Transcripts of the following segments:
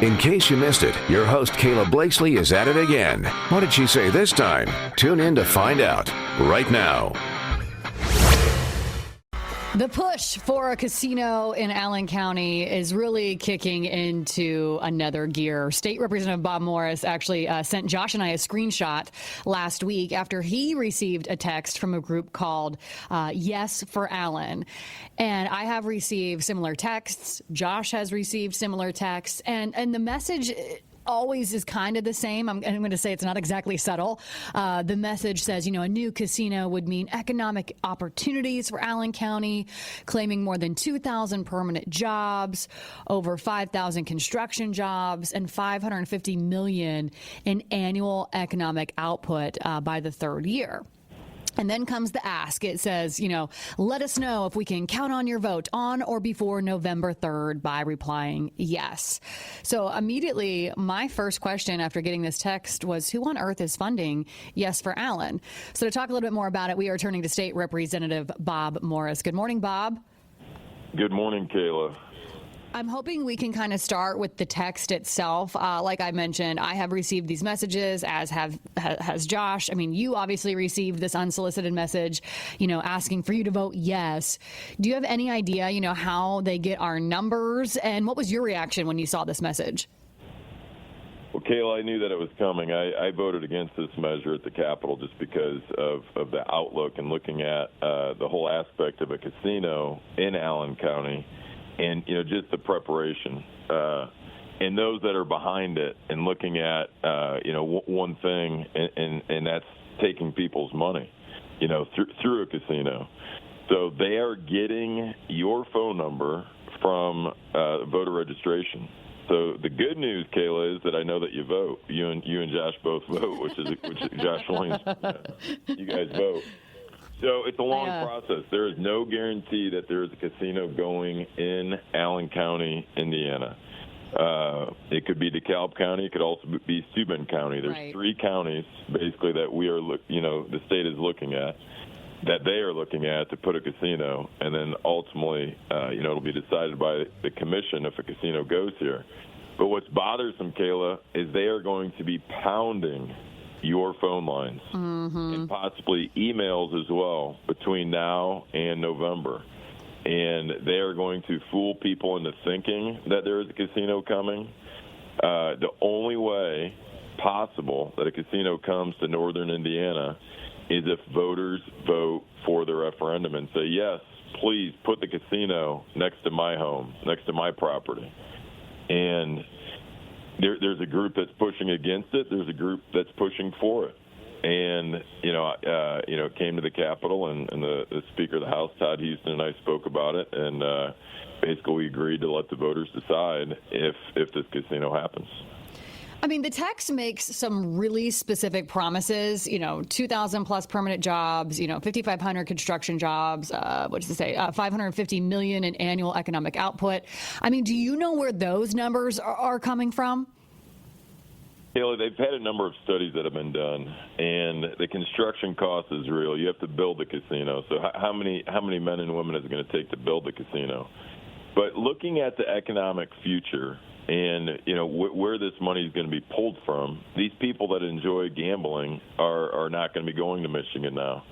In case you missed it, your host Kayla Blakesley is at it again. What did she say this time? Tune in to find out right now. The push for a casino in Allen County is really kicking into another gear. State Representative Bob Morris actually sent Josh and I a screenshot last week after he received a text from a group called Yes for Allen. And I have received similar texts. Josh has received similar texts. And the message always is kind of the same. I'm going to say it's not exactly subtle. The message says, a new casino would mean economic opportunities for Allen County, claiming more than 2,000 permanent jobs, over 5,000 construction jobs, and $550 million in annual economic output by the third year. And then comes the ask. It says, let us know if we can count on your vote on or before November 3rd by replying yes. So immediately, my first question after getting this text was, who on earth is funding Yes for Allen? So to talk a little bit more about it, we are turning to State Representative Bob Morris. Good morning, Bob. Good morning, Kayla. I'm hoping we can kind of start with the text itself. Like I mentioned, I have received these messages, as has Josh. I mean, you obviously received this unsolicited message, asking for you to vote yes. Do you have any idea, how they get our numbers? And what was your reaction when you saw this message? Well, Kayla, I knew that it was coming. I voted against this measure at the Capitol just because of the outlook and looking at the whole aspect of a casino in Allen County. And, just the preparation and those that are behind it and looking at, one thing, and that's taking people's money, through a casino. So they are getting your phone number from voter registration. So the good news, Kayla, is that I know that you vote. You and Josh both vote, which is Josh Williams. You guys vote. So it's a long process. There is no guarantee that there is a casino going in Allen County, Indiana. It could be DeKalb County. It could also be Steuben County. There's three counties, basically, that we are, the state is looking at, that they are looking at to put a casino. And then ultimately, it'll be decided by the commission if a casino goes here. But what's bothersome, Kayla, is they are going to be pounding your phone lines and possibly emails as well between now and November. And they are going to fool people into thinking that there is a casino coming. The only way possible that a casino comes to northern Indiana is if voters vote for the referendum and say, yes, please put the casino next to my home, next to my property. And there's a group that's pushing against it. There's a group that's pushing for it. And, it came to the Capitol, and the Speaker of the House, Todd Houston, and I spoke about it. And basically we agreed to let the voters decide if this casino happens. I mean, the text makes some really specific promises, 2,000 plus permanent jobs, 5,500 construction jobs, $550 million in annual economic output. I mean, do you know where those numbers are coming from? Taylor, they've had a number of studies that have been done, and the construction cost is real. You have to build the casino. So how many men and women is it going to take to build the casino? But looking at the economic future, and, where this money is going to be pulled from, these people that enjoy gambling are not going to be going to Michigan now.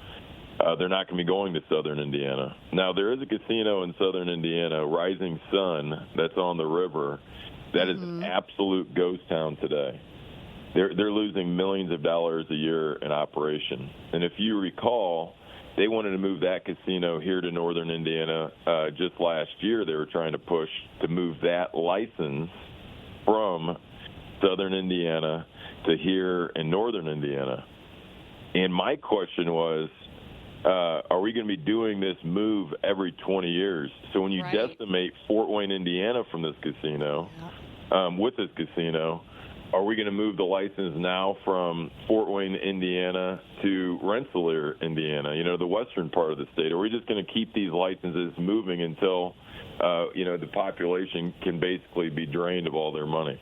They're not going to be going to southern Indiana. Now, there is a casino in southern Indiana, Rising Sun, that's on the river, that is an absolute ghost town today. They're losing millions of dollars a year in operation. And if you recall, they wanted to move that casino here to northern Indiana. Just last year, they were trying to push to move that license from southern Indiana to here in northern Indiana. And my question was, are we going to be doing this move every 20 years? So when you decimate Fort Wayne, Indiana from this casino, with this casino, are we going to move the license now from Fort Wayne, Indiana to Rensselaer, Indiana, the western part of the state? Are we just going to keep these licenses moving until, the population can basically be drained of all their money?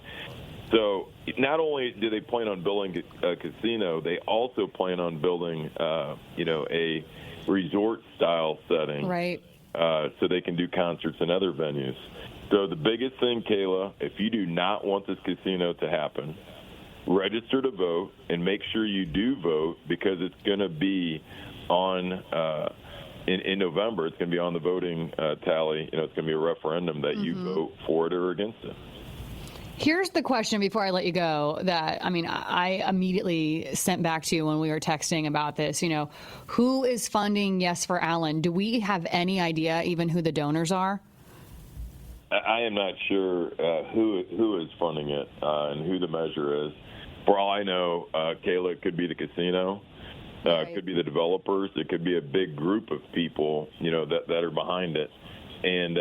So not only do they plan on building a casino, they also plan on building, a resort-style setting. Right. So they can do concerts and other venues. So the biggest thing, Kayla, if you do not want this casino to happen, register to vote and make sure you do vote, because it's going to be on in November. It's going to be on the voting tally. It's going to be a referendum that you vote for it or against it. Here's the question before I let you go that, I immediately sent back to you when we were texting about this. Who is funding Yes for Allen? Do we have any idea even who the donors are? I am not sure who is funding it and who the measure is. For all I know, Kayla, it could be the casino. It could be the developers. It could be a big group of people, that are behind it. And,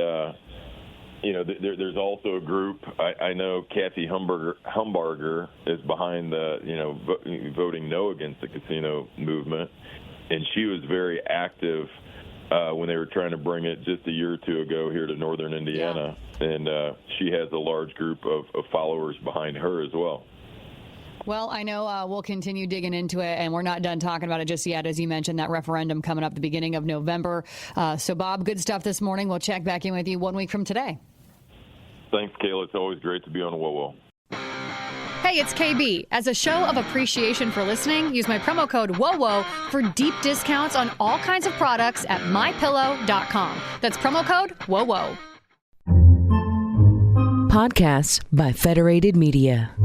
there's also a group. I know Kathy Humbarger is behind the, voting no against the casino movement. And she was very active when they were trying to bring it just a year or two ago here to northern Indiana. Yeah. And she has a large group of followers behind her as well. Well, I know we'll continue digging into it, and we're not done talking about it just yet. As you mentioned, that referendum coming up the beginning of November. So, Bob, good stuff this morning. We'll check back in with you 1 week from today. Thanks, Kayla. It's always great to be on WOWO. Hey, it's KB. As a show of appreciation for listening, use my promo code WOWO for deep discounts on all kinds of products at MyPillow.com. That's promo code WOWO. Podcasts by Federated Media.